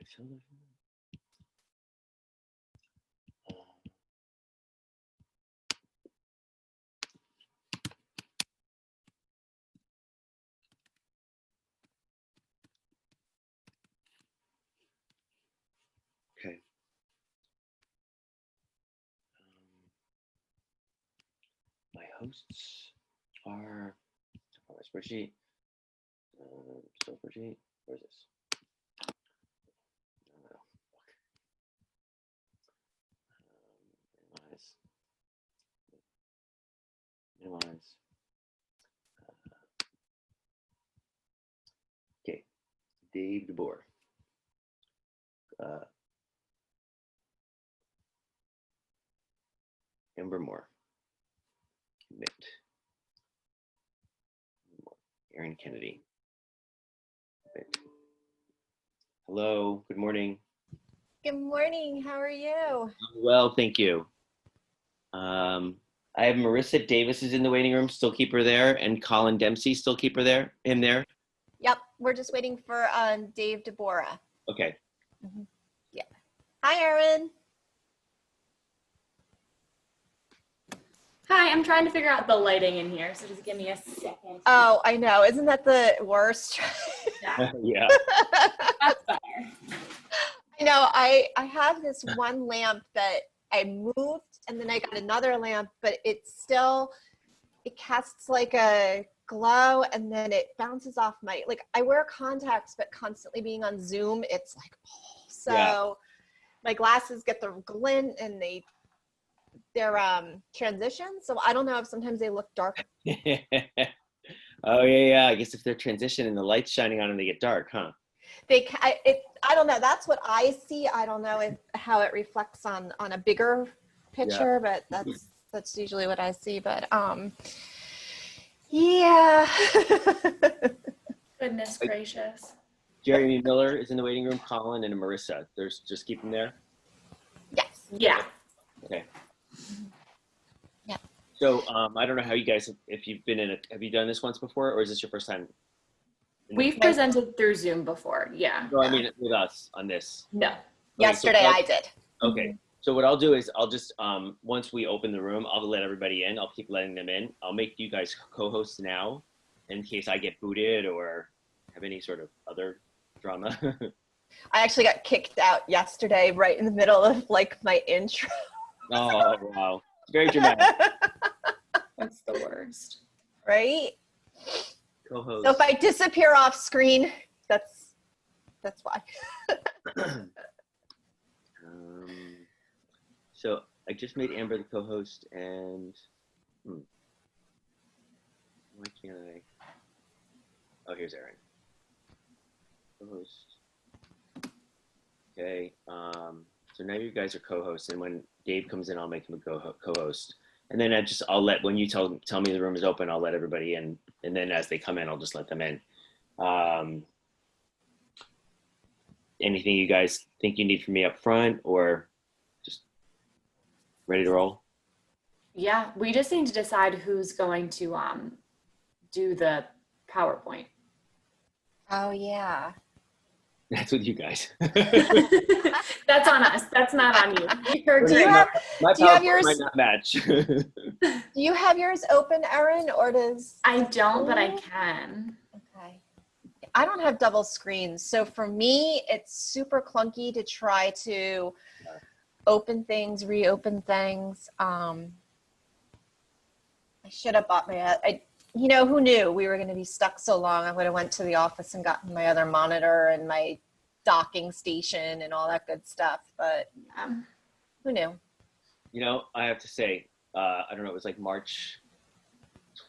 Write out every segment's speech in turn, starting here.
Okay. My hosts are my spreadsheet. Spreadsheet. Where's this? Minimize. Okay. Dave DeBoer. Amber Moore. Mitt. Aaron Kennedy. Mitt. Hello, good morning. Good morning, how are you? Well, thank you. I have Marissa Davis is in the waiting room, still keep her there, and Colin Dempsey, still keep her there, him there? Yep, we're just waiting for Dave DeBoer. Okay. Mm-hmm. Yeah. Hi, Erin. Hi, I'm trying to figure out the lighting in here, so just give me a second. Oh, I know. Isn't that the worst? Yeah. Yeah. That's better. I know. I have this one lamp that I moved, and then I got another lamp, but it casts like a glow, and then it bounces off my, like, I wear contacts, but constantly being on Zoom, it's like, oh, so yeah. My glasses get the glint, and they're transition, so I don't know if sometimes they look dark. Oh yeah. I guess if they're transition and the light's shining on them, they get dark, huh? I don't know. That's what I see. I don't know how it reflects on a bigger picture, yeah. But that's usually what I see. But yeah. Goodness gracious. Jeremy Miller is in the waiting room. Colin and Marissa. There's just keep them there. Yes. Yeah. Okay. Yeah. So I don't know how you guys, if you've been have you done this once before, or is this your first time? We've presented through Zoom before, yeah. No, I mean with us on this. No. Okay, yesterday I did. Okay. So what I'll do is I'll just, once we open the room, I'll let everybody in. I'll keep letting them in. I'll make you guys co-hosts now in case I get booted or have any sort of other drama. I actually got kicked out yesterday right in the middle of like my intro. Oh, wow. It's very dramatic. That's the worst. Right? Co-host. So if I disappear off screen, that's why. So I just made Amber the co-host, and why can't I? Oh, here's Aaron. Co-host. Okay. So now you guys are co-hosts, and when Dave comes in, I'll make him a co-host. And then I'll let, when you tell me the room is open, I'll let everybody in. And then as they come in, I'll just let them in. Anything you guys think you need from me up front, or just ready to roll? Yeah, we just need to decide who's going to do the PowerPoint. Oh yeah. That's with you guys. That's on us. That's not on you. Do you have yours? Might not match. Do you have yours open, Erin, or does? I don't, but I can. Okay. I don't have double screens, so for me, it's super clunky to try to open things, reopen things. I should have bought you know, who knew we were going to be stuck so long? I would have went to the office and gotten my other monitor and my docking station and all that good stuff, but who knew? You know, I have to say, I don't know, it was like March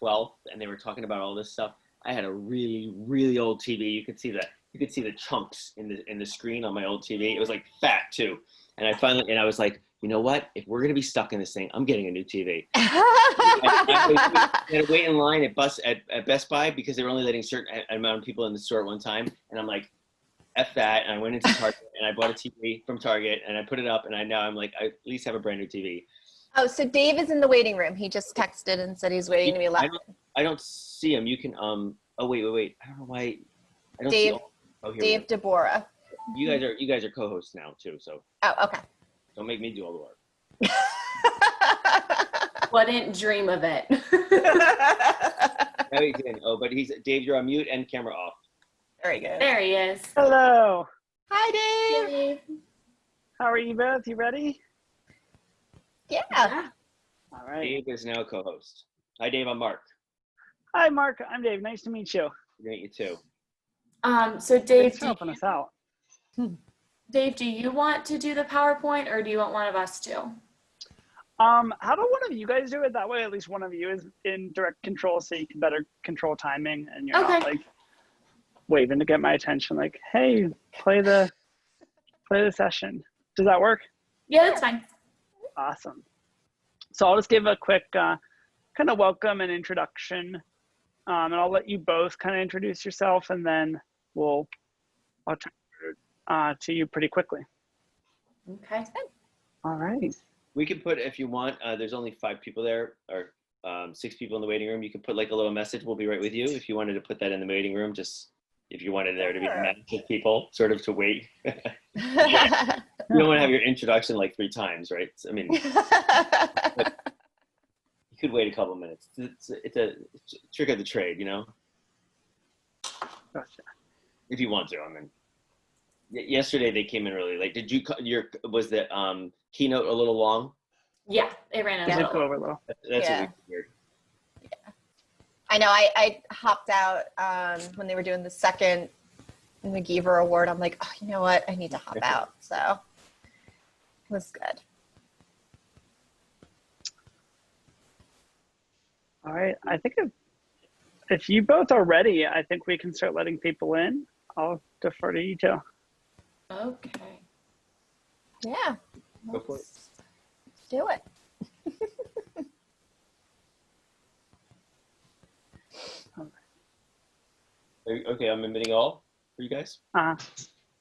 12th, and they were talking about all this stuff. I had a really, really old TV. You could see the chunks in the screen on my old TV. It was like fat too. And I was like, you know what? If we're gonna be stuck in this thing, I'm getting a new TV. I had to wait in line at Best Buy because they were only letting a certain amount of people in the store at one time. And I'm like, F that. And I went into Target and I bought a TV from Target and I put it up, and now I'm like, I at least have a brand new TV. Oh, so Dave is in the waiting room. He just texted and said he's waiting to be left. I don't see him. You can, oh, wait. I don't know why. I don't Dave, see. Oh, here Dave DeBoer. You guys are co-hosts now too, so Oh, okay. don't make me do all the work. Wouldn't dream of it. No, he didn't. Oh, but Dave, you're on mute and camera off. Very good. There he is. Hello. Hi, Dave. Dave. How are you both? You ready? Yeah. All right. Dave is now co-host. Hi, Dave. I'm Mark. Hi, Mark. I'm Dave. Nice to meet you. Good to meet you too. So Dave, Thanks for helping us out. Dave, do you want to do the PowerPoint or do you want one of us to? How about one of you guys do it? That way, at least one of you is in direct control, so you can better control timing, and you're not like waving to get my attention. Like, hey, play the session. Does that work? Yeah, that's fine. Awesome. So I'll just give a quick kind of welcome and introduction, and I'll let you both kind of introduce yourself, and then I'll turn to you pretty quickly. Okay. All right. We can put, if you want, there's only 5 people there, or 6 people in the waiting room. You can put like a little message. We'll be right with you. If you wanted to put that in the waiting room, just if you wanted there to be magic people, sort of to wait. You don't want to have your introduction like 3 times, right? I mean, you could wait a couple minutes. It's a trick of the trade, you know? Gotcha. If you want to, I mean. Yesterday they came in really late. Did you? Was the keynote a little long? Yeah, it ran Does out. it go over a little? That's Yeah. what we figured. Yeah. I know. I hopped out when they were doing the second McGeever Award. I'm like, oh, you know what? I need to hop out. So it was good. All right. I think if you both are ready, I think we can start letting people in. I'll defer to you two. Okay. Yeah. Go for it. Let's do it. Okay, I'm admitting all for you guys.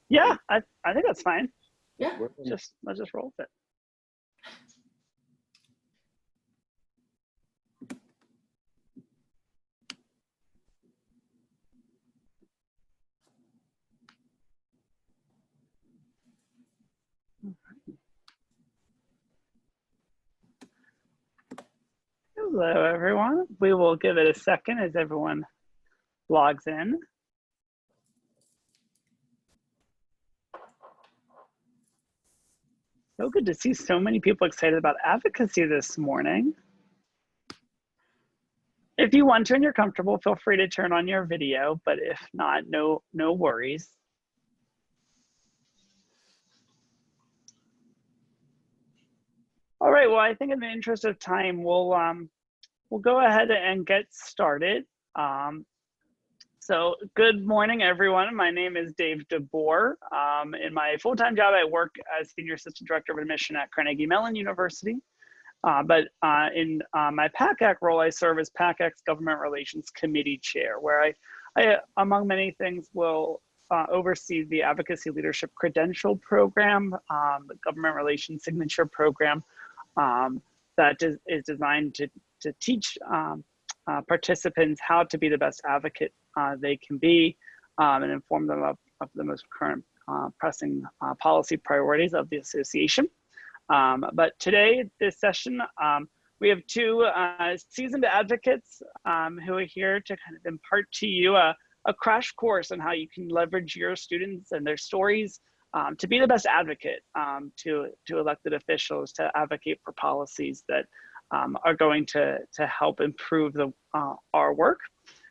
Yeah, I think that's fine. Yeah. Let's just roll with it. Hello, everyone. We will give it a second as everyone logs in. So good to see so many people excited about advocacy this morning. If you want to and you're comfortable, feel free to turn on your video, but if not, no worries. All right, well, I think in the interest of time, we'll go ahead and get started. So good morning, everyone. My name is Dave DeBoer. In my full-time job, I work as Senior Assistant Director of Admission at Carnegie Mellon University. But in my PACAC role, I serve as PACAC's Government Relations Committee Chair, where I among many things, will oversee the Advocacy Leadership Credential Program, the Government Relations Signature Program that is designed to teach participants how to be the best advocate they can be, and inform them of the most current pressing policy priorities of the association. But today, this session, we have 2 seasoned advocates who are here to kind of impart to you a crash course on how you can leverage your students and their stories to be the best advocate to elected officials, to advocate for policies that are going to help improve our work.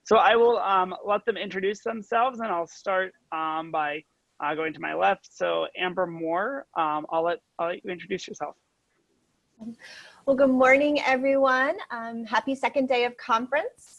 So I will let them introduce themselves, and I'll start by going to my left. So Amber Moore, I'll let you introduce yourself. Well, good morning, everyone. Happy second day of conference.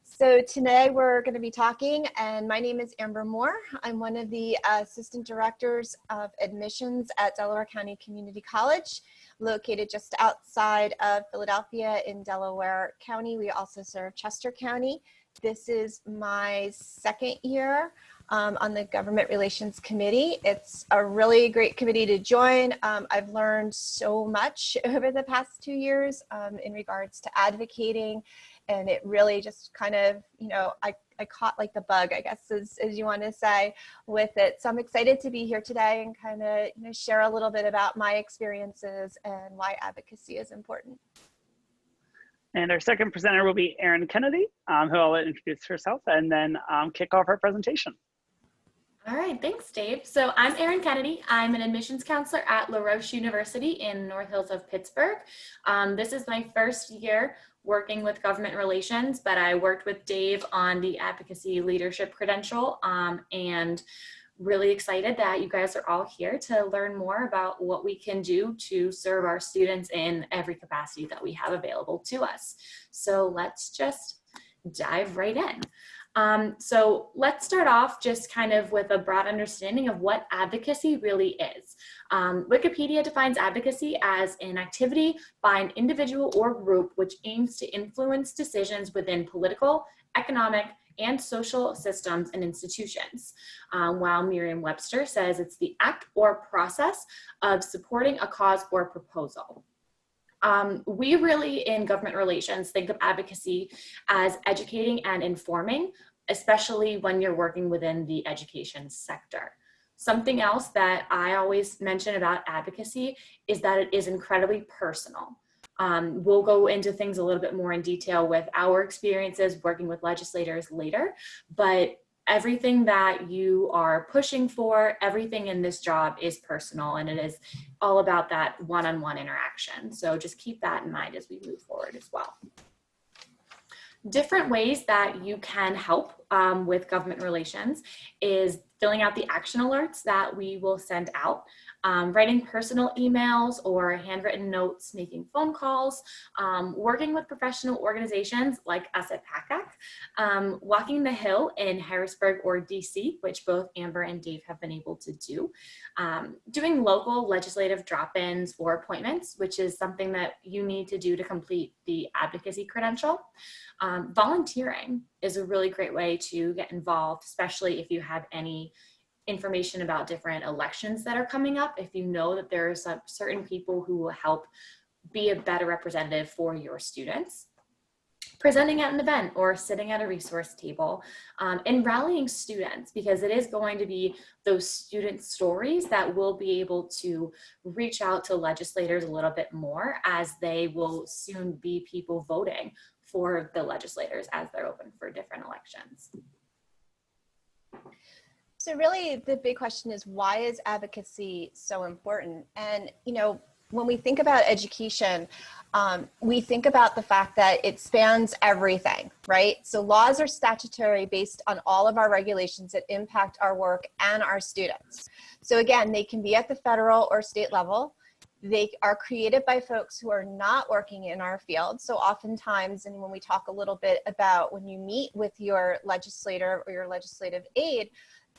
So today we're going to be talking, and my name is Amber Moore. I'm one of the Assistant Directors of Admissions at Delaware County Community College, located just outside of Philadelphia in Delaware County. We also serve Chester County. This is my second year on the Government Relations Committee. It's a really great committee to join. I've learned so much over the past 2 years in regards to advocating, and it really just kind of, you know, I caught like the bug, I guess, as you want to say, with it. So I'm excited to be here today and kind of, you know, share a little bit about my experiences and why advocacy is important. And our second presenter will be Erin Kennedy, who I'll let introduce herself and then kick off our presentation. All right, thanks, Dave. So I'm Erin Kennedy. I'm an admissions counselor at La Roche University in North Hills of Pittsburgh. This is my first year working with government relations, but I worked with Dave on the advocacy leadership credential, and really excited that you guys are all here to learn more about what we can do to serve our students in every capacity that we have available to us. So let's just dive right in. So let's start off just kind of with a broad understanding of what advocacy really is. Wikipedia defines advocacy as an activity by an individual or group which aims to influence decisions within political, economic, and social systems and institutions, while Merriam-Webster says it's the act or process of supporting a cause or proposal. We really, in government relations, think of advocacy as educating and informing, especially when you're working within the education sector. Something else that I always mention about advocacy is that it is incredibly personal. We'll go into things a little bit more in detail with our experiences working with legislators later, but everything that you are pushing for, everything in this job is personal, and it is all about that one-on-one interaction. So just keep that in mind as we move forward as well. Different ways that you can help with government relations is filling out the action alerts that we will send out, writing personal emails or handwritten notes, making phone calls, working with professional organizations like us at PACAC, walking the Hill in Harrisburg or DC, which both Amber and Dave have been able to do, doing local legislative drop-ins or appointments, which is something that you need to do to complete the advocacy credential. Volunteering is a really great way to get involved, especially if you have any information about different elections that are coming up. If you know that there are some certain people who will help be a better representative for your students. Presenting at an event or sitting at a resource table, and rallying students, because it is going to be those student stories that will be able to reach out to legislators a little bit more, as they will soon be people voting for the legislators as they're open for different elections. So really the big question is, why is advocacy so important? And, you know, when we think about education, we think about the fact that it spans everything, right? So laws are statutory based on all of our regulations that impact our work and our students. So again, they can be at the federal or state level. They are created by folks who are not working in our field. So oftentimes, and when we talk a little bit about when you meet with your legislator or your legislative aide,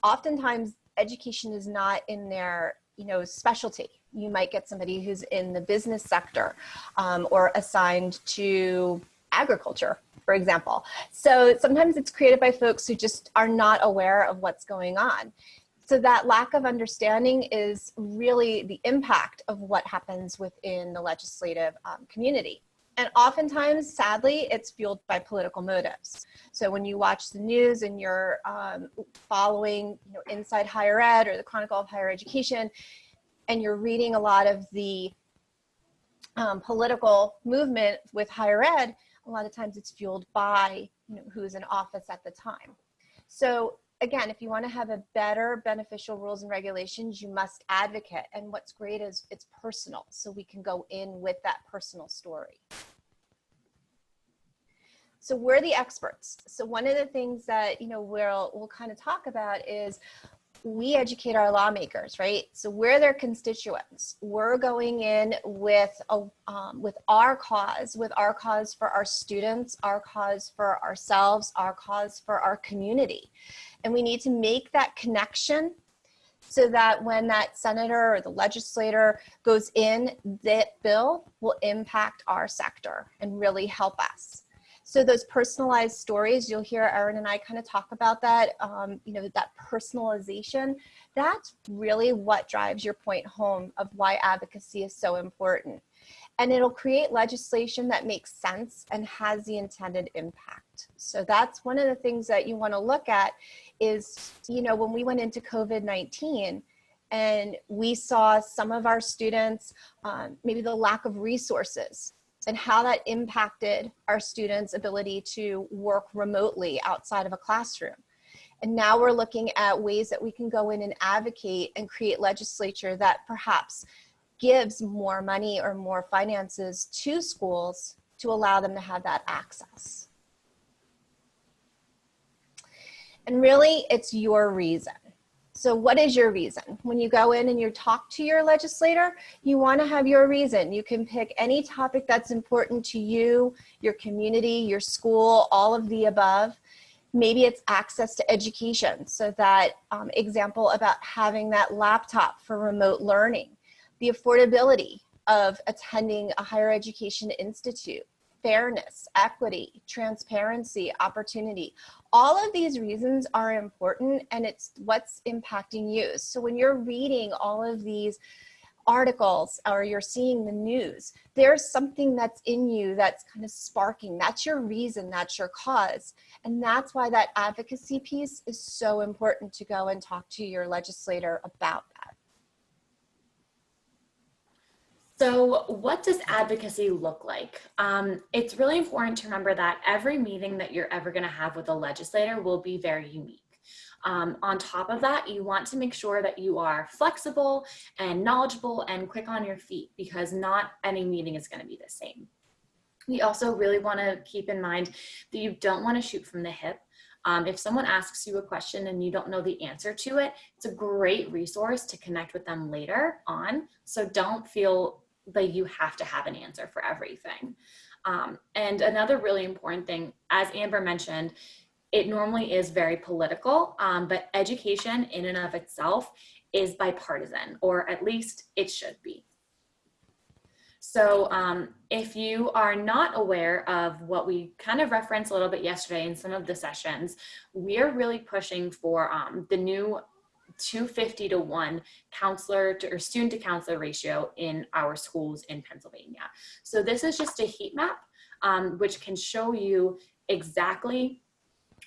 oftentimes education is not in their, you know, specialty. You might get somebody who's in the business sector or assigned to agriculture, for example. So sometimes it's created by folks who just are not aware of what's going on. So that lack of understanding is really the impact of what happens within the legislative community. And oftentimes, sadly, it's fueled by political motives. So when you watch the news and you're following, you know, Inside Higher Ed or the Chronicle of Higher Education, and you're reading a lot of the political movement with higher ed, a lot of times it's fueled by, you know, who's in office at the time. So again, if you want to have a better beneficial rules and regulations, you must advocate. And what's great is it's personal. So we can go in with that personal story. So we're the experts. So one of the things that, you know, we'll kind of talk about is we educate our lawmakers, right? So we're their constituents. We're going in with our cause for our students, our cause for ourselves, our cause for our community. And we need to make that connection so that when that senator or the legislator goes in, that bill will impact our sector and really help us. So those personalized stories, you'll hear Erin and I kind of talk about that, that personalization, that's really what drives your point home of why advocacy is so important. And it'll create legislation that makes sense and has the intended impact. So that's one of the things that you want to look at is, when we went into COVID-19 and we saw some of our students, maybe the lack of resources, and how that impacted our students' ability to work remotely outside of a classroom. And now we're looking at ways that we can go in and advocate and create legislature that perhaps gives more money or more finances to schools to allow them to have that access. And really, it's your reason. So what is your reason? When you go in and you talk to your legislator, you want to have your reason. You can pick any topic that's important to you, your community, your school, all of the above. Maybe it's access to education. So that example about having that laptop for remote learning, the affordability of attending a higher education institute, fairness, equity, transparency, opportunity. All of these reasons are important, and it's what's impacting you. So when you're reading all of these articles or you're seeing the news, there's something that's in you that's kind of sparking. That's your reason, that's your cause. And that's why that advocacy piece is so important to go and talk to your legislator about that. So what does advocacy look like? It's really important to remember that every meeting that you're ever going to have with a legislator will be very unique. On top of that, you want to make sure that you are flexible and knowledgeable and quick on your feet, because not any meeting is going to be the same. We also really want to keep in mind that you don't want to shoot from the hip. If someone asks you a question and you don't know the answer to it, it's a great resource to connect with them later on. So don't feel like you have to have an answer for everything. And another really important thing, as Amber mentioned, it normally is very political, but education in and of itself is bipartisan, or at least it should be. So if you are not aware of what we kind of referenced a little bit yesterday in some of the sessions, we are really pushing for the new 250-to-1 counselor to, or student to counselor ratio in our schools in Pennsylvania. So this is just a heat map, which can show you exactly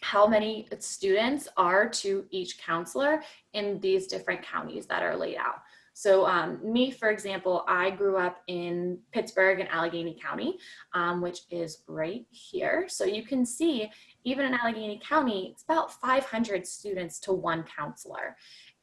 how many students are to each counselor in these different counties that are laid out. So me, for example, I grew up in Pittsburgh and Allegheny County, which is right here. So you can see, even in Allegheny County, it's about 500 students to one counselor.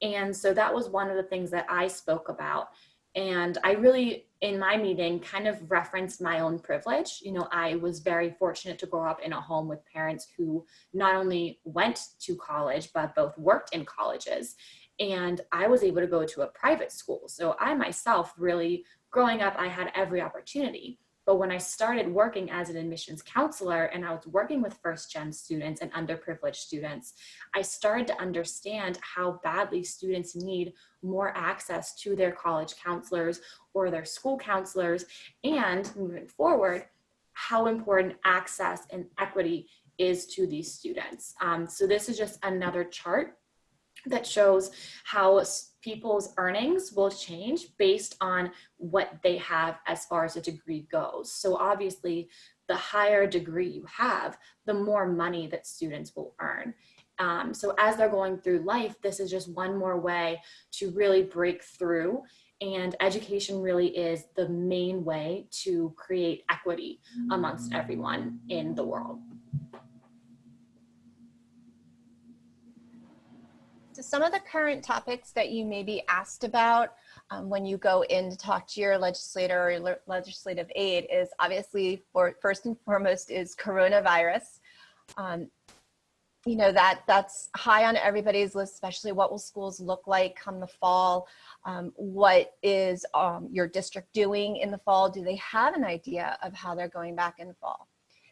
And so that was one of the things that I spoke about. And I really, in my meeting, kind of referenced my own privilege. I was very fortunate to grow up in a home with parents who not only went to college, but both worked in colleges. And I was able to go to a private school. So I myself really, growing up, I had every opportunity. But when I started working as an admissions counselor and I was working with first-gen students and underprivileged students, I started to understand how badly students need more access to their college counselors or their school counselors, and moving forward, how important access and equity is to these students. So this is just another chart that shows how people's earnings will change based on what they have as far as a degree goes. So obviously, the higher degree you have, the more money that students will earn. So as they're going through life, this is just one more way to really break through. And education really is the main way to create equity amongst everyone in the world. So some of the current topics that you may be asked about when you go in to talk to your legislator or your legislative aide is obviously, first and foremost, is coronavirus. That's high on everybody's list, especially what will schools look like come the fall? What is your district doing in the fall? Do they have an idea of how they're going back in the fall?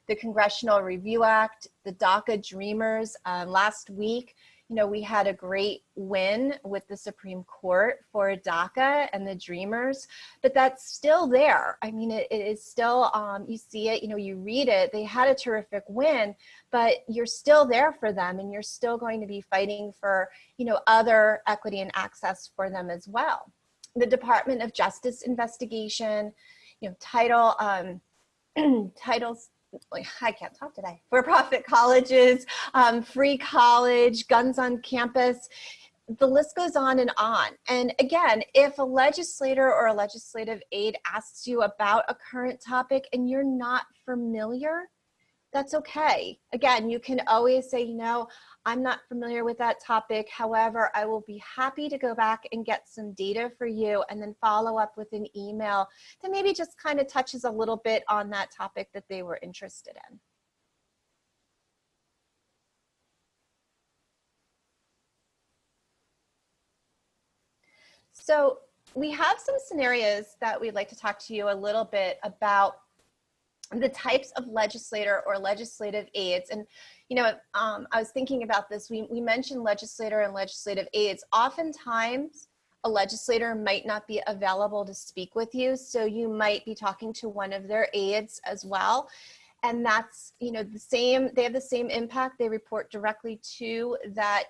The Congressional Review Act, the DACA Dreamers. Last week, we had a great win with the Supreme Court for DACA and the Dreamers, but that's still there. I mean, it is still, you see it, you read it, they had a terrific win, but you're still there for them, and you're still going to be fighting for, other equity and access for them as well. The Department of Justice investigation, titles, I can't talk today, for-profit colleges, free college, guns on campus, the list goes on and on. And again, if a legislator or a legislative aide asks you about a current topic and you're not familiar, that's okay. Again, you can always say, I'm not familiar with that topic. However, I will be happy to go back and get some data for you and then follow up with an email that maybe just kind of touches a little bit on that topic that they were interested in. So we have some scenarios that we'd like to talk to you a little bit about the types of legislator or legislative aides. And, I was thinking about this. We mentioned legislator and legislative aides. Oftentimes, a legislator might not be available to speak with you, so you might be talking to one of their aides as well. And that's, the same, they have the same impact. They report directly to that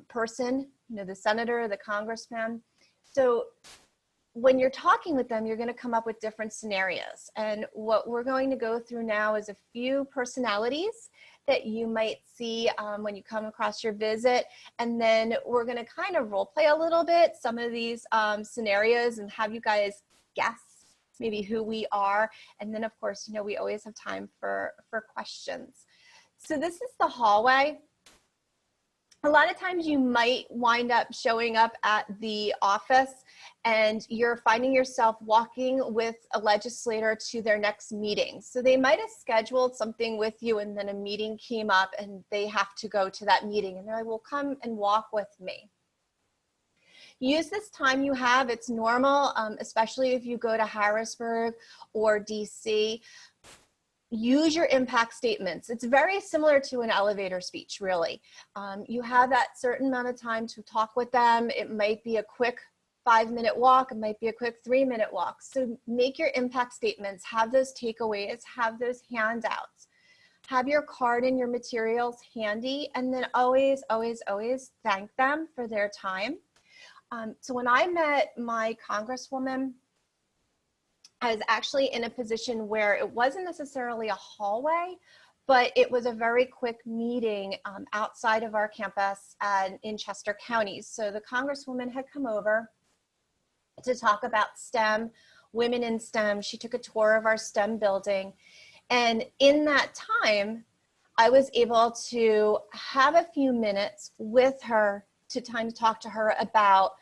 person, the senator, the congressman. So when you're talking with them, you're going to come up with different scenarios. And what we're going to go through now is a few personalities that you might see when you come across your visit. And then we're going to kind of role play a little bit some of these scenarios and have you guys guess maybe who we are. And then of course, we always have time for questions. So this is the hallway. A lot of times you might wind up showing up at the office and you're finding yourself walking with a legislator to their next meeting. So they might have scheduled something with you and then a meeting came up and they have to go to that meeting and they're like, well, come and walk with me. Use this time you have. It's normal, especially if you go to Harrisburg or DC. Use your impact statements. It's very similar to an elevator speech, really. You have that certain amount of time to talk with them. It might be a quick 5-minute walk. It might be a quick 3-minute walk. So make your impact statements, have those takeaways, have those handouts, have your card and your materials handy, and then always, always, always thank them for their time. So when I met my congresswoman, I was actually in a position where it wasn't necessarily a hallway, but it was a very quick meeting outside of our campus in Chester County. So the congresswoman had come over to talk about STEM, women in STEM. She took a tour of our STEM building. And in that time, I was able to have a few minutes with her to talk to her about,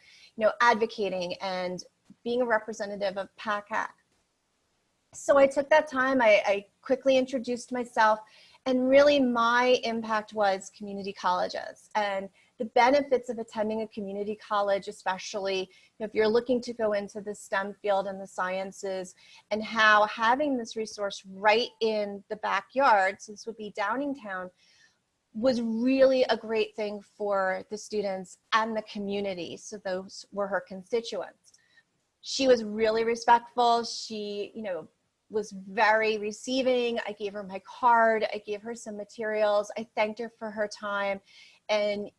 advocating and being a representative of PACAC. So I took that time, I quickly introduced myself, and really my impact was community colleges and the benefits of attending a community college, especially if you're looking to go into the STEM field and the sciences, and how having this resource right in the backyard, so this would be Downingtown, was really a great thing for the students and the community. So those were her constituents. She was really respectful. She, was very receiving. I gave her my card. I gave her some materials. I thanked her for her time. And,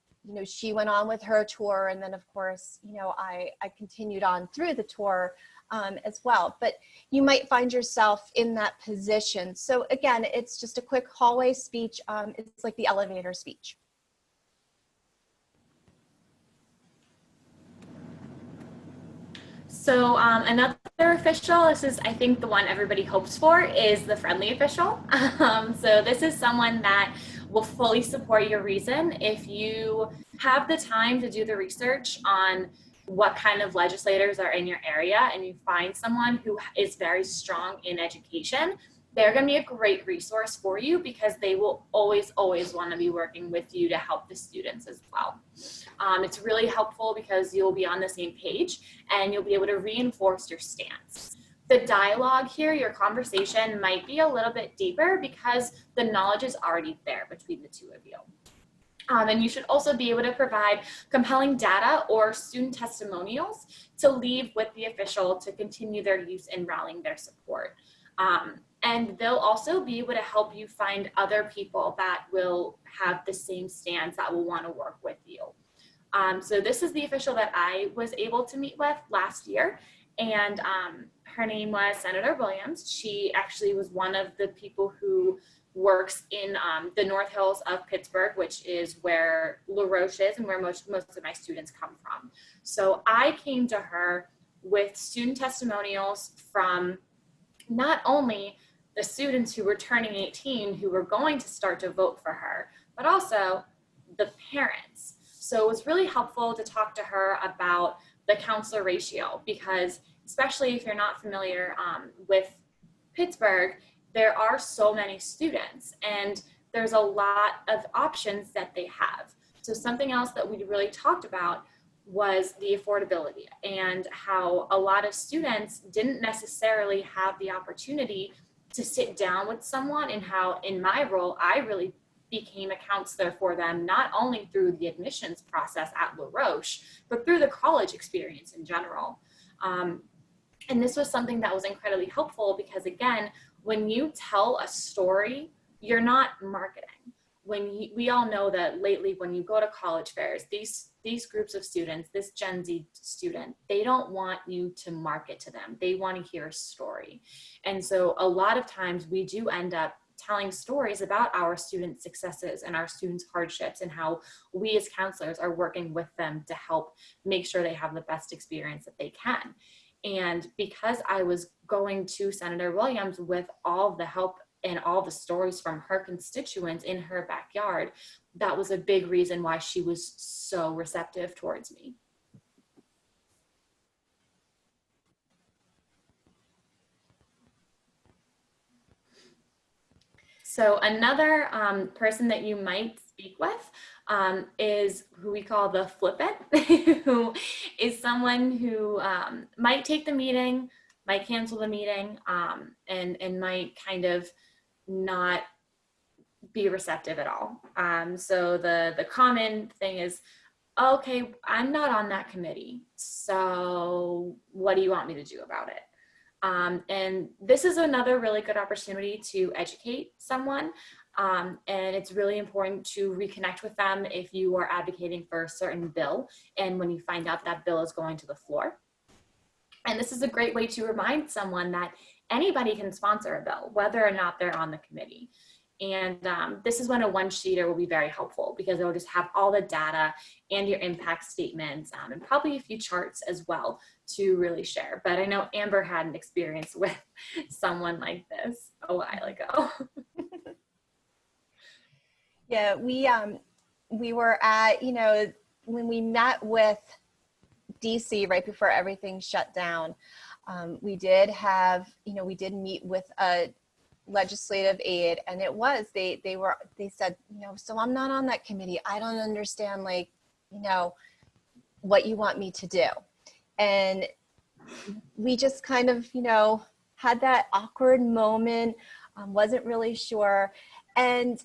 she went on with her tour. And then of course, I continued on through the tour as well. But you might find yourself in that position. So again, it's just a quick hallway speech. It's like the elevator speech. So another official, this is, I think, the one everybody hopes for, is the friendly official. So this is someone that will fully support your reason. If you have the time to do the research on what kind of legislators are in your area and you find someone who is very strong in education, they're going to be a great resource for you because they will always, always want to be working with you to help the students as well. It's really helpful because you'll be on the same page and you'll be able to reinforce your stance. The dialogue here, your conversation might be a little bit deeper because the knowledge is already there between the two of you. And you should also be able to provide compelling data or student testimonials to leave with the official to continue their use in rallying their support. And they'll also be able to help you find other people that will have the same stance that will want to work with you. So this is the official that I was able to meet with last year. And her name was Senator Williams. She actually was one of the people who works in the North Hills of Pittsburgh, which is where LaRoche is and where most of my students come from. So I came to her with student testimonials from not only the students who were turning 18 who were going to start to vote for her, but also the parents. So it was really helpful to talk to her about the counselor ratio, because especially if you're not familiar with Pittsburgh, there are so many students and there's a lot of options that they have. So something else that we really talked about was the affordability and how a lot of students didn't necessarily have the opportunity to sit down with someone, and how in my role, I really became a counselor for them, not only through the admissions process at LaRoche, but through the college experience in general. And this was something that was incredibly helpful because, again, when you tell a story, you're not marketing. We all know that lately when you go to college fairs, these groups of students, this Gen Z student, they don't want you to market to them. They want to hear a story. And so a lot of times we do end up telling stories about our students' successes and our students' hardships and how we as counselors are working with them to help make sure they have the best experience that they can. And because I was going to Senator Williams with all the help and all the stories from her constituents in her backyard, that was a big reason why she was so receptive towards me. So another person that you might speak with is who we call the flippant, who is someone who might take the meeting, might cancel the meeting, and might kind of not be receptive at all. So the common thing is, okay, I'm not on that committee, so what do you want me to do about it? And this is another really good opportunity to educate someone. And it's really important to reconnect with them if you are advocating for a certain bill and when you find out that bill is going to the floor. And this is a great way to remind someone that anybody can sponsor a bill, whether or not they're on the committee. And this is when a one-sheeter will be very helpful because it will just have all the data and your impact statements and probably a few charts as well to really share. But I know Amber had an experience with someone like this a while ago. Yeah, we were at, when we met with DC right before everything shut down, we did have, we did meet with a legislative aide, and it was, they said, so I'm not on that committee. I don't understand, what you want me to do. And we just kind of, had that awkward moment, wasn't really sure. And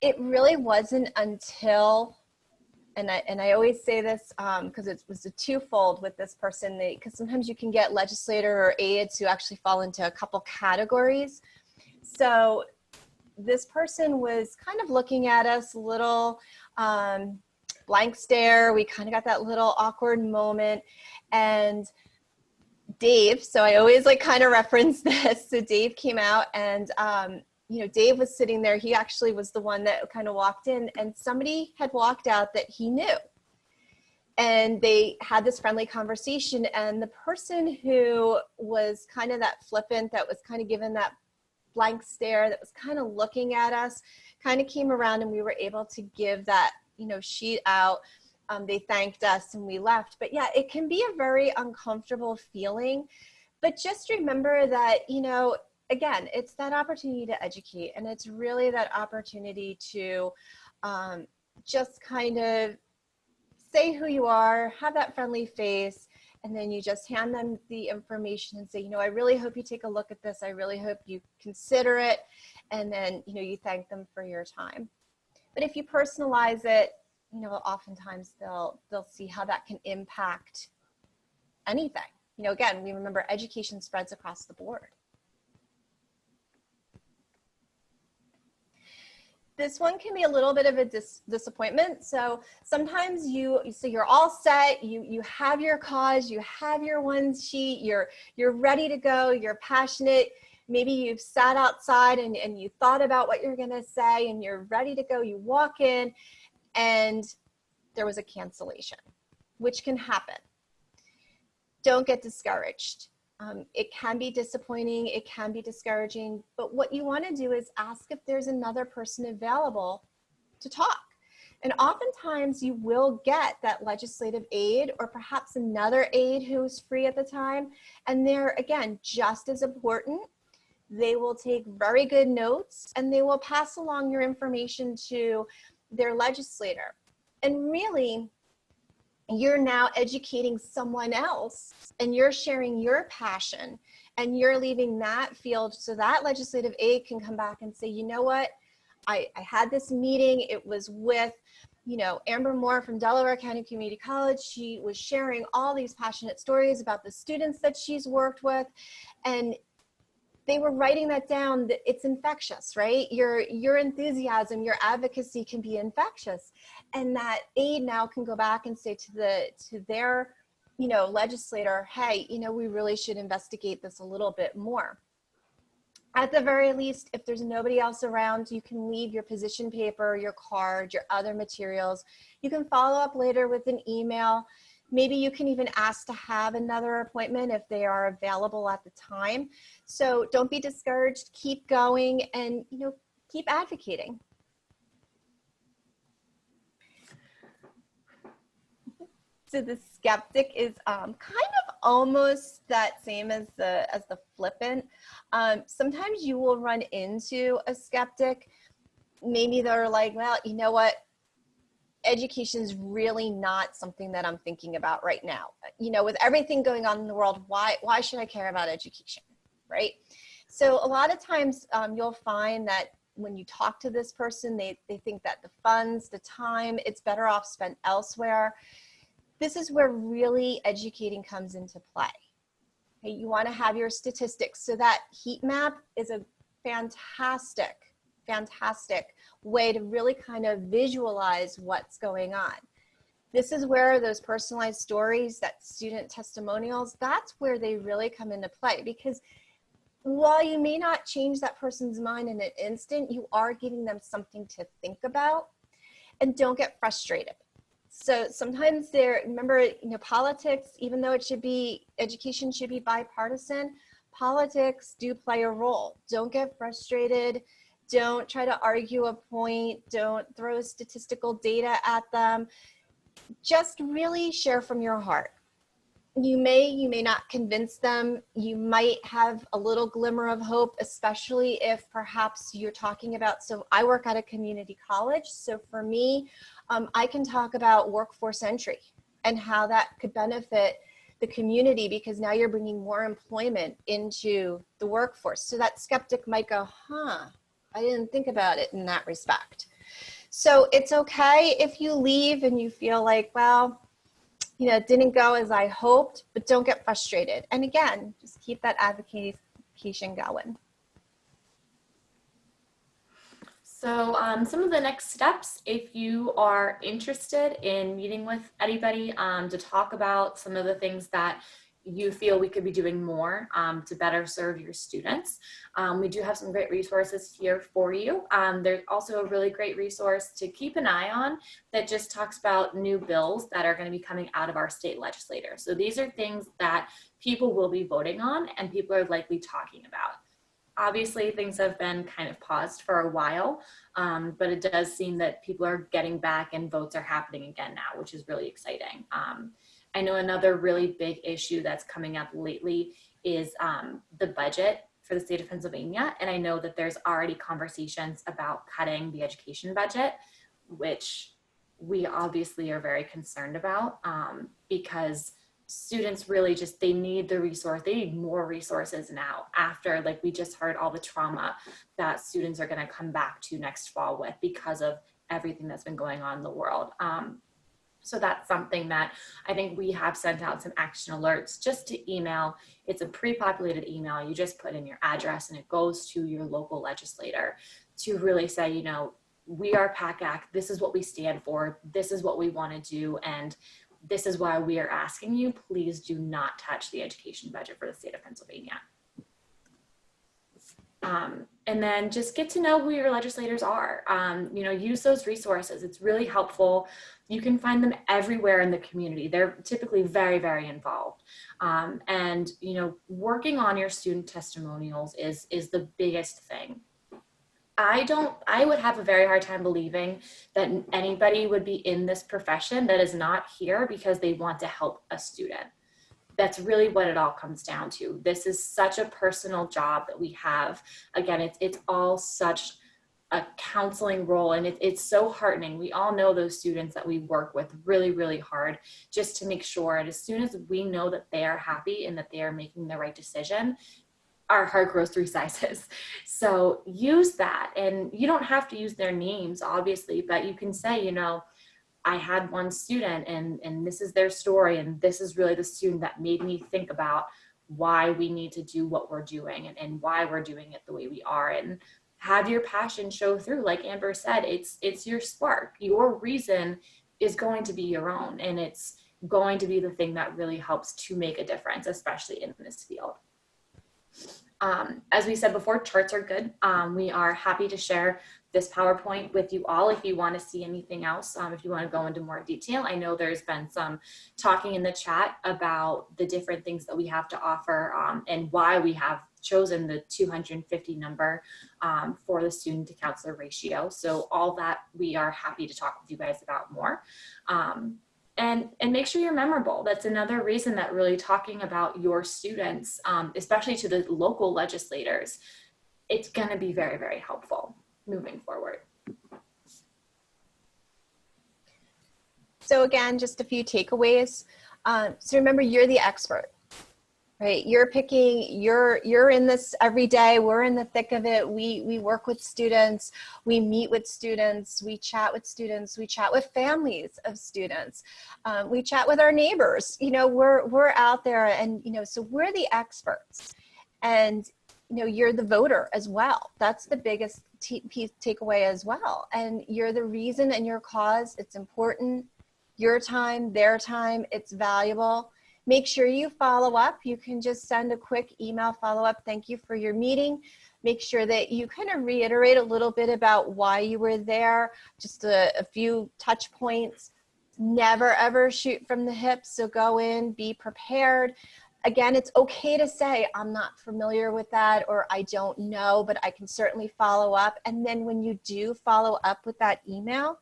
it really wasn't until, and I always say this because it was a twofold with this person, because sometimes you can get legislator or aides who actually fall into a couple categories. So this person was kind of looking at us a little blank stare. We kind of got that little awkward moment. And Dave, so I always kind of reference this. So Dave came out and, Dave was sitting there. He actually was the one that kind of walked in, and somebody had walked out that he knew. And they had this friendly conversation, and the person who was kind of that flippant, that was kind of given that blank stare, that was kind of looking at us, kind of came around, and we were able to give that, sheet out. They thanked us and we left. But yeah, it can be a very uncomfortable feeling. But just remember that, again, it's that opportunity to educate, and it's really that opportunity to just kind of say who you are, have that friendly face, and then you just hand them the information and say, I really hope you take a look at this. I really hope you consider it. And then, you thank them for your time. But if you personalize it, you know, oftentimes they'll see how that can impact anything. You know, again, we remember education spreads across the board. This one can be a little bit of a disappointment. So sometimes you're all set, you have your cause, you have your one sheet, you're ready to go, you're passionate. Maybe you've sat outside and you thought about what you're gonna say and you're ready to go. You walk in and there was a cancellation, which can happen. Don't get discouraged. It can be disappointing, it can be discouraging, but what you want to do is ask if there's another person available to talk. And oftentimes you will get that legislative aide or perhaps another aide who's free at the time. And they're, again, just as important. They will take very good notes and they will pass along your information to their legislator. And really, you're now educating someone else and you're sharing your passion and you're leaving that field so that legislative aide can come back and say, you know what, I had this meeting, it was with, you know, Amber Moore from Delaware County Community College. She was sharing all these passionate stories about the students that she's worked with, and they were writing that down. That it's infectious, right? Your enthusiasm, your advocacy can be infectious. And that aide now can go back and say to their, you know, legislator, hey, you know, we really should investigate this a little bit more. At the very least, if there's nobody else around, you can leave your position paper, your card, your other materials. You can follow up later with an email. Maybe you can even ask to have another appointment if they are available at the time. So don't be discouraged, keep going, and, you know, keep advocating. So the skeptic is kind of almost that same as the flippant. Sometimes you will run into a skeptic. Maybe they're like, well, you know what? Education is really not something that I'm thinking about right now. You know, with everything going on in the world, why should I care about education, right? So a lot of times you'll find that when you talk to this person, they think that the funds, the time, it's better off spent elsewhere. This is where really educating comes into play. Okay, you want to have your statistics. So that heat map is a fantastic way to really kind of visualize what's going on. This is where those personalized stories, that student testimonials, that's where they really come into play, because while you may not change that person's mind in an instant, you are giving them something to think about. And don't get frustrated. So sometimes remember, you know, politics, even though education should be bipartisan, politics do play a role. Don't get frustrated. Don't try to argue a point. Don't throw statistical data at them. Just really share from your heart. You may not convince them. You might have a little glimmer of hope, especially if perhaps you're talking about, so I work at a community college. So for me, I can talk about workforce entry and how that could benefit the community, because now you're bringing more employment into the workforce. So that skeptic might go, I didn't think about it in that respect. So it's okay if you leave and you feel like, well, you know, it didn't go as I hoped, but don't get frustrated. And again, just keep that advocation going. So some of the next steps, if you are interested in meeting with anybody to talk about some of the things that you feel we could be doing more to better serve your students, we do have some great resources here for you. There's also a really great resource to keep an eye on that just talks about new bills that are going to be coming out of our state legislature. So these are things that people will be voting on and people are likely talking about. Obviously, things have been kind of paused for a while, but it does seem that people are getting back and votes are happening again now, which is really exciting. I know another really big issue that's coming up lately is the budget for the state of Pennsylvania. And I know that there's already conversations about cutting the education budget, which we obviously are very concerned about because students really just, they need more resources now after, like we just heard, all the trauma that students are going to come back to next fall with because of everything that's been going on in the world. So that's something that I think we have sent out some action alerts just to email. It's a pre-populated email. You just put in your address and it goes to your local legislator to really say, you know, we are PACAC. This is what we stand for. This is what we want to do. And this is why we are asking you, please do not touch the education budget for the state of Pennsylvania. And then just get to know who your legislators are. You know, use those resources. It's really helpful. You can find them everywhere in the community. They're typically very, very involved. And, you know, working on your student testimonials is the biggest thing. I would have a very hard time believing that anybody would be in this profession that is not here because they want to help a student. That's really what it all comes down to. This is such a personal job that we have. Again, it's all such a counseling role, and it's so heartening. We all know those students that we work with really, really hard just to make sure, and as soon as we know that they are happy and that they are making the right decision, our heart grows 3 sizes. So use that. And you don't have to use their names, obviously, but you can say, you know, I had one student and this is their story. And this is really the student that made me think about why we need to do what we're doing and why we're doing it the way we are. And have your passion show through. Like Amber said, it's your spark. Your reason is going to be your own. And it's going to be the thing that really helps to make a difference, especially in this field. As we said before, charts are good. We are happy to share this PowerPoint with you all if you want to see anything else, if you want to go into more detail. I know there's been some talking in the chat about the different things that we have to offer and why we have chosen the 250 number for the student to counselor ratio. So all that we are happy to talk with you guys about more. And make sure you're memorable. That's another reason that really talking about your students, especially to the local legislators, it's going to be very, very helpful moving forward. So again, just a few takeaways. So remember, you're the expert, right? You're picking, you're in this every day. We're in the thick of it. We work with students, we meet with students, we chat with students, we chat with families of students, we chat with our neighbors. You know, we're out there, and you know, so we're the experts, and you know, you're the voter as well. That's the biggest takeaway as well. And you're the reason and your cause. It's important. Your time, their time, it's valuable. Make sure you follow up. You can just send a quick email follow-up. Thank you for your meeting. Make sure that you kind of reiterate a little bit about why you were there, just a few touch points. Never ever shoot from the hip. So go in, be prepared. Again, it's okay to say, I'm not familiar with that, or I don't know, but I can certainly follow up. And then when you do follow up with that email,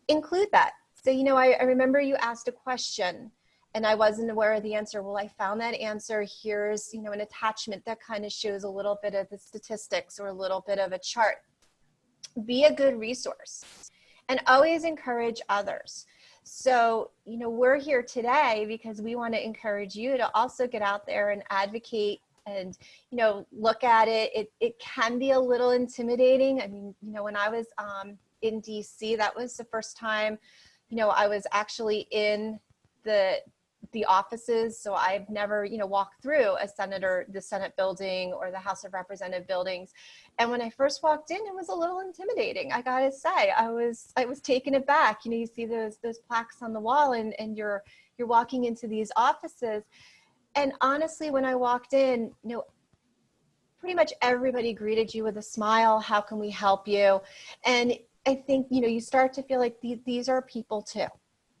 include that. So, you know, I remember you asked a question and I wasn't aware of the answer. Well, I found that answer. Here's, you know, an attachment that kind of shows a little bit of the statistics or a little bit of a chart. Be a good resource and always encourage others. So, you know, we're here today because we want to encourage you to also get out there and advocate and, you know, look at it. It can be a little intimidating. I mean, you know, when I was in DC, that was the first time, you know, I was actually in the offices. So I've never, you know, walked through the Senate building or the House of Representative buildings. And when I first walked in, it was a little intimidating. I gotta say, I was taken aback. You know, you see those plaques on the wall and you're walking into these offices. And honestly, when I walked in, you know, pretty much everybody greeted you with a smile. How can we help you? And I think, you know, you start to feel like these are people too.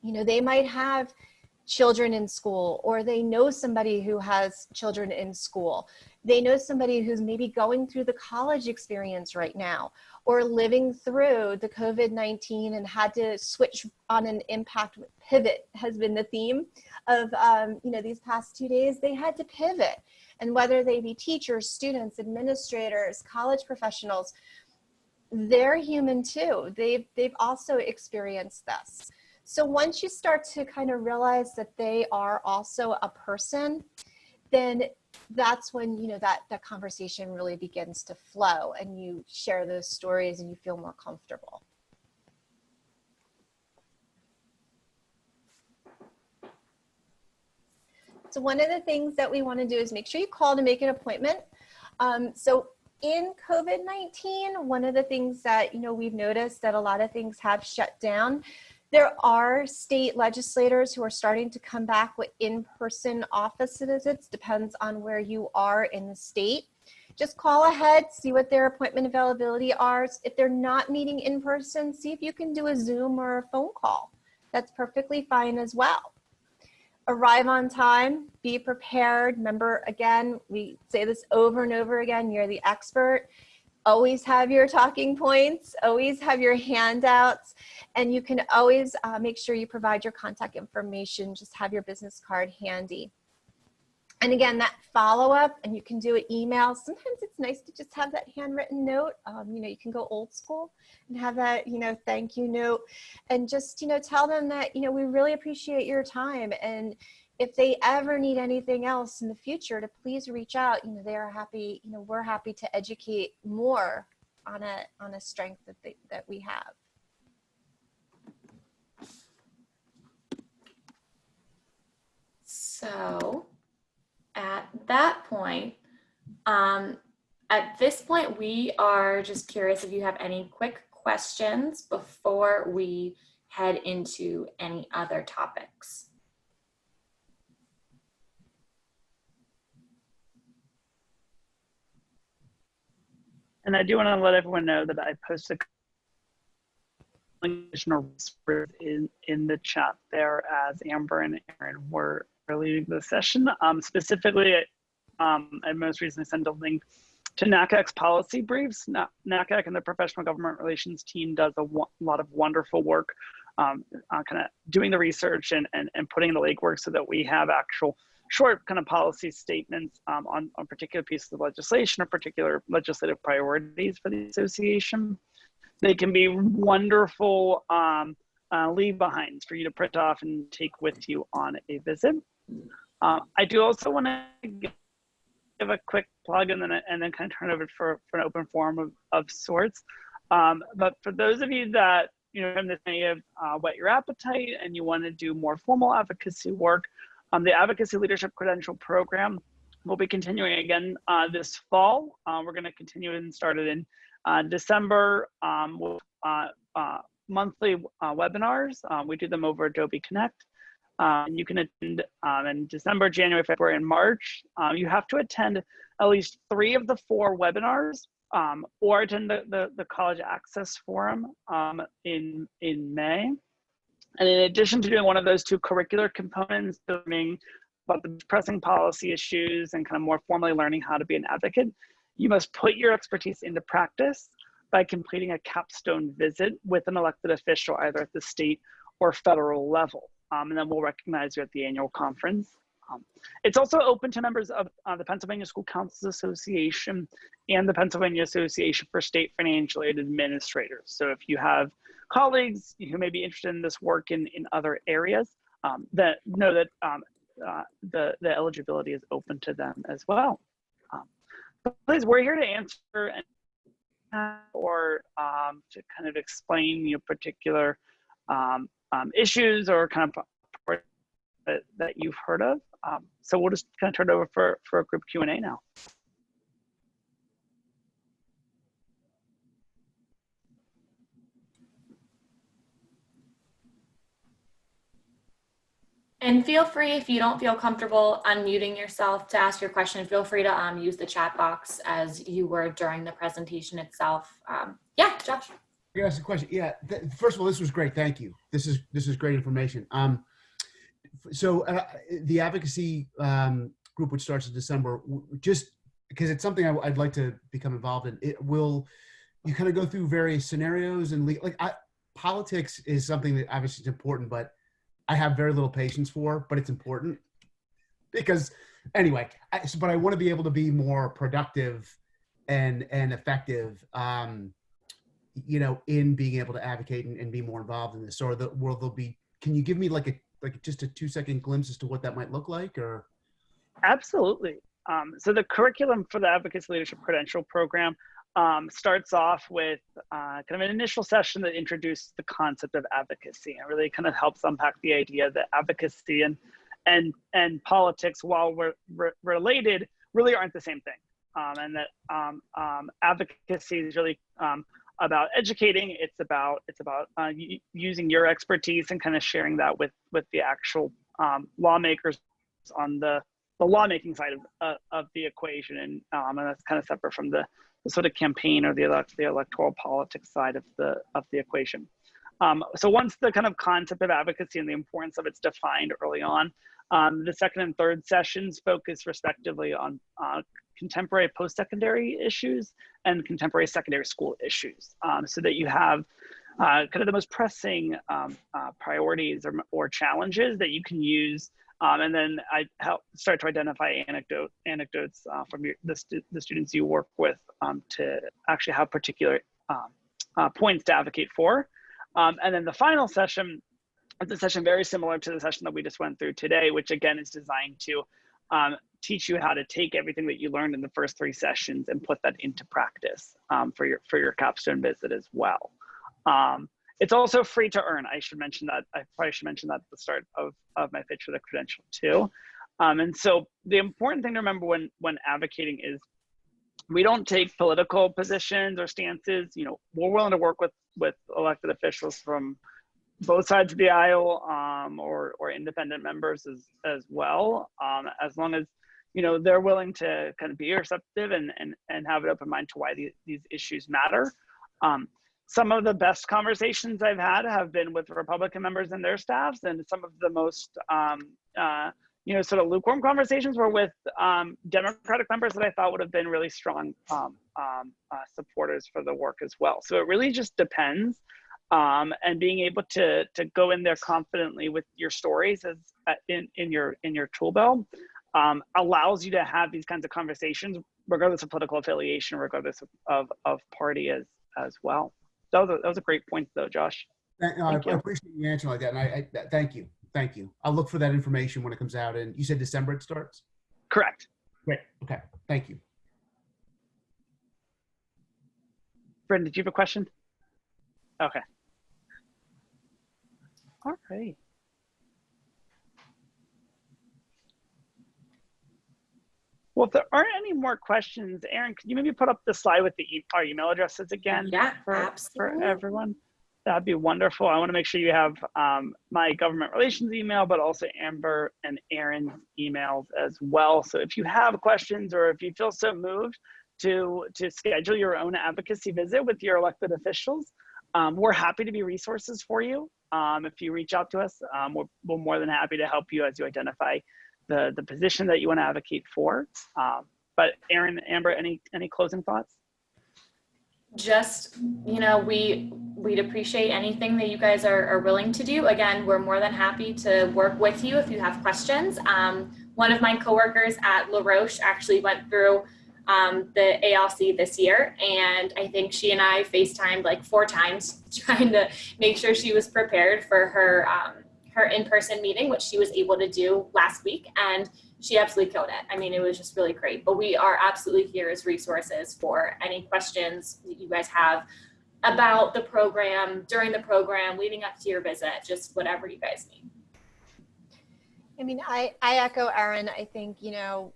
You know, they might have children in school, or they know somebody who has children in school. They know somebody who's maybe going through the college experience right now, or living through the COVID-19 and had to switch on an impact. Pivot has been the theme of, you know, these past 2 days. They had to pivot. And whether they be teachers, students, administrators, college professionals, they're human too. They've also experienced this. So once you start to kind of realize that they are also a person, then that's when, you know, that conversation really begins to flow and you share those stories and you feel more comfortable. So one of the things that we want to do is make sure you call to make an appointment. So in COVID-19, one of the things that, we've noticed that a lot of things have shut down. There are state legislators who are starting to come back with in-person office visits, depends on where you are in the state. Just call ahead, see what their appointment availability are. If they're not meeting in person, see if you can do a Zoom or a phone call. That's perfectly fine as well. Arrive on time, be prepared. Remember, again, we say this over and over again, you're the expert. Always have your talking points, always have your handouts, and you can always make sure you provide your contact information. Just have your business card handy. And again, that follow-up, and you can do an email. Sometimes it's nice to just have that handwritten note. You can go old school and have that, thank you note, and just, tell them that, we really appreciate your time. And if they ever need anything else in the future, to please reach out. They're happy, we're happy to educate more on a strength that we have. So at that point, at this point, we are just curious if you have any quick questions before we head into any other topics. And I do want to let everyone know that I posted in the chat there as Amber and Aaron were leading the session. Specifically, I most recently sent a link to NACAC's policy briefs. NACAC and the professional government relations team does a lot of wonderful work kind of doing the research and putting in the legwork so that we have actual short kind of policy statements on particular pieces of legislation or particular legislative priorities for the association. They can be wonderful leave behinds for you to print off and take with you on a visit. I do also want to give a quick plug and then kind of turn over for an open forum of sorts. But for those of you that may have whet your appetite and you want to do more formal advocacy work, the Advocacy Leadership Credential Program will be continuing again this fall. We're going to continue and start it in December with monthly webinars. We do them over Adobe Connect. You can attend in December, January, February, and March. You have to attend at least 3 of the 4 webinars or attend the College Access Forum in May. And in addition to doing one of those 2 curricular components, learning about the pressing policy issues and kind of more formally learning how to be an advocate, you must put your expertise into practice by completing a capstone visit with an elected official, either at the state or federal level. And then we'll recognize you at the annual conference. It's also open to members of the Pennsylvania School Councils Association and the Pennsylvania Association for State Financial Aid Administrators. So if you have colleagues who may be interested in this work in other areas, that know that the eligibility is open to them as well. But please, we're here to answer or to kind of explain particular issues or kind of that you've heard of. So we'll just kind of turn it over for a group Q&A now. And feel free, if you don't feel comfortable unmuting yourself to ask your question, feel free to use the chat box as you were during the presentation itself. Yeah, Josh. I ask a question. Yeah. First of all, this was great. Thank you. This is great information. So the advocacy group, which starts in December, just because it's something I'd like to become involved in, you kind of go through various scenarios and politics is something that obviously is important, but I have very little patience for, but it's important because anyway, but I want to be able to be more productive and effective, in being able to advocate and be more involved in this. So can you give me just a 2-second glimpse as to what that might look like? Or Absolutely. So the curriculum for the Advocacy Leadership Credential Program starts off with kind of an initial session that introduces the concept of advocacy and really kind of helps unpack the idea that advocacy and and politics, while related, really aren't the same thing. And that advocacy is really about educating. It's about using your expertise and kind of sharing that with the actual lawmakers on the lawmaking side of the equation, and that's kind of separate from the sort of campaign or the electoral politics side of the equation. So once the kind of concept of advocacy and the importance of it's defined early on, the second and third sessions focus respectively on contemporary post-secondary issues and contemporary secondary school issues, so that you have kind of the most pressing priorities or challenges that you can use. And then I help start to identify anecdotes from the students you work with to actually have particular points to advocate for. And then the final session is a session very similar to the session that we just went through today, which again is designed to teach you how to take everything that you learned in the first 3 sessions and put that into practice for your capstone visit as well. It's also free to earn. I should mention that. I probably should mention that at the start of my pitch for the credential too. And so the important thing to remember when advocating is we don't take political positions or stances. You know, we're willing to work with elected officials from both sides of the aisle, or independent members as well, as long as, you know, they're willing to kind of be receptive and have an open mind to why these issues matter. Some of the best conversations I've had have been with Republican members and their staffs, and some of the most, you know, sort of lukewarm conversations were with Democratic members that I thought would have been really strong supporters for the work as well. So it really just depends, and being able to go in there confidently with your stories as in your tool belt allows you to have these kinds of conversations regardless of political affiliation, regardless of party as well. That was a great point though, Josh. I appreciate you answering like that. And I thank you. Thank you. I'll look for that information when it comes out. And you said December it starts? Correct. Great. Okay. Thank you. Brendan, did you have a question? Okay. All right. Well, if there aren't any more questions, Erin, could you maybe put up the slide with our email addresses again? Yeah, for absolutely. everyone? That'd be wonderful. I want to make sure you have my government relations email, but also Amber and Erin's emails as well. So if you have questions, or if you feel so moved to schedule your own advocacy visit with your elected officials, we're happy to be resources for you. If you reach out to us, we're more than happy to help you as you identify the position that you want to advocate for. But Erin, Amber, any closing thoughts? Just, you know, we'd appreciate anything that you guys are willing to do. Again, we're more than happy to work with you if you have questions. One of my coworkers at La Roche actually went through the ALC this year, and I think she and I FaceTimed like 4 times trying to make sure she was prepared for her in-person meeting, which she was able to do last week, and she absolutely killed it. I mean, it was just really great. But we are absolutely here as resources for any questions that you guys have about the program, during the program, leading up to your visit, just whatever you guys need. I mean, I echo Erin. I think, you know,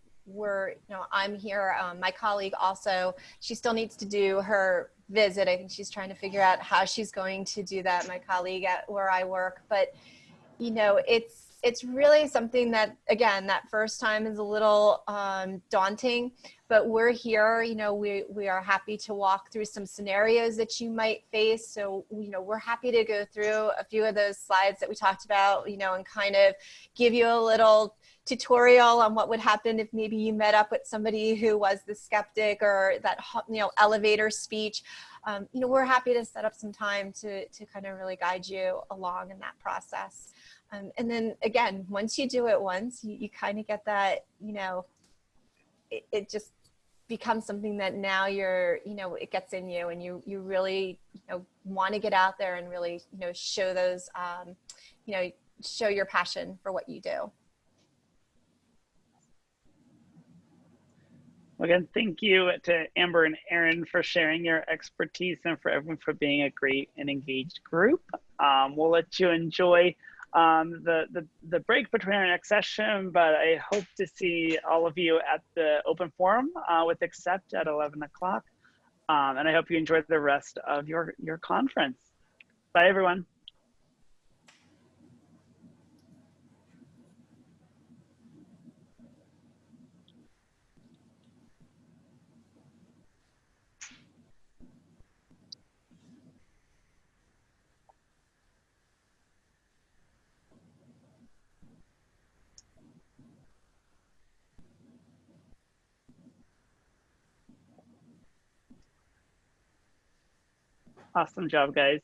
I'm here. My colleague also, she still needs to do her visit. I think she's trying to figure out how she's going to do that, my colleague at where I work. But, you know, it's really something that, again, that first time is a little daunting, but we're here, you know, we are happy to walk through some scenarios that you might face. So, you know, we're happy to go through a few of those slides that we talked about, you know, and kind of give you a little tutorial on what would happen if maybe you met up with somebody who was the skeptic, or that, you know, elevator speech. You know, we're happy to set up some time to kind of really guide you along in that process. And then again, once you do it once, you kind of get that, you know, it just becomes something that now you're, you know, it gets in you, and you really, you know, want to get out there and really, you know, show those, you know, show your passion for what you do. Again, thank you to Amber and Erin for sharing your expertise, and for everyone for being a great and engaged group. We'll let you enjoy the break between our next session, but I hope to see all of you at the open forum with Accept at 11 o'clock. And I hope you enjoy the rest of your conference. Bye, everyone. Awesome job, guys.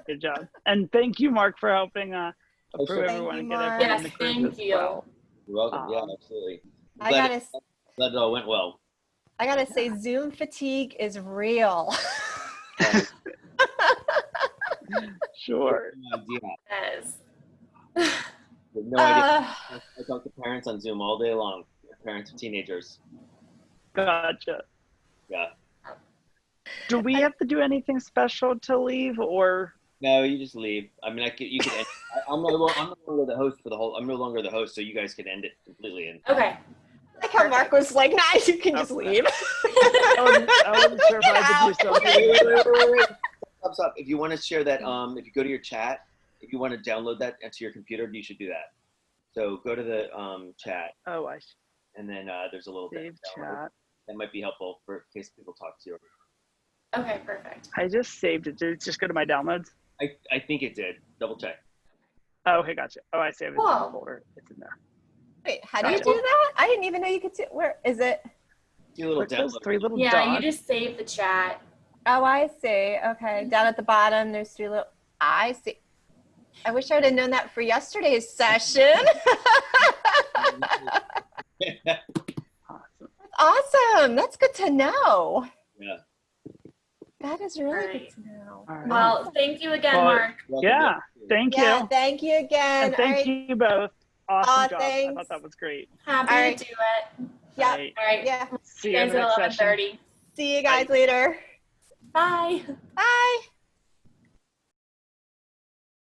Good job. And thank you, Mark, for helping approve sure. everyone and get Mark. everyone in Yes, the quiz thank as you. well. You're welcome. Yeah, Um, absolutely. I gotta Glad it all went well. say, Zoom fatigue is real. Sure. No idea. Yes. No idea. Uh, I talk to parents on Zoom all day long. Parents of teenagers. Gotcha. Yeah. Do we have to do anything special to leave, or? No, you just leave. I mean, you could end. I'm no longer the host for the whole. I'm no longer the host, so you guys can end it completely. And Okay. like how Mark was like, "Nah, you can just leave." I wasn't sure if I had to do something. wait. Stop. If you want to share that, if you go to your chat, if you want to download that into your computer, you should do that. So go to the chat, Oh, I and then there's a little saved download. chat. That might be helpful for in case people talk to you. Okay, perfect. I just saved it. Did it just go to my downloads? I think it did. Double check. Oh, okay, gotcha. Oh, I saved it in Cool. the folder. It's in there. Wait, how do you Gotcha. do that? I didn't even know you could see. Where is it? Do a little Click those download. 3 little Yeah, dots. you just save the chat. Oh, I see. Okay, down at the bottom, there's 3 little. I see. I wish I would have known that for yesterday's session. Awesome. Awesome. That's good to know. Yeah. That is really Alright. good to know. All right. Well, thank you again, Well, Mark. Welcome. Yeah. Thank Yeah, you. thank you again. And thank All right. you both. Awesome Aw, job. I thanks. thought that was great. Happy All to right. do it. Yeah. All right. All right. Yeah. See See you you in guys the at next session. 11:30. See you guys later. Bye. Bye.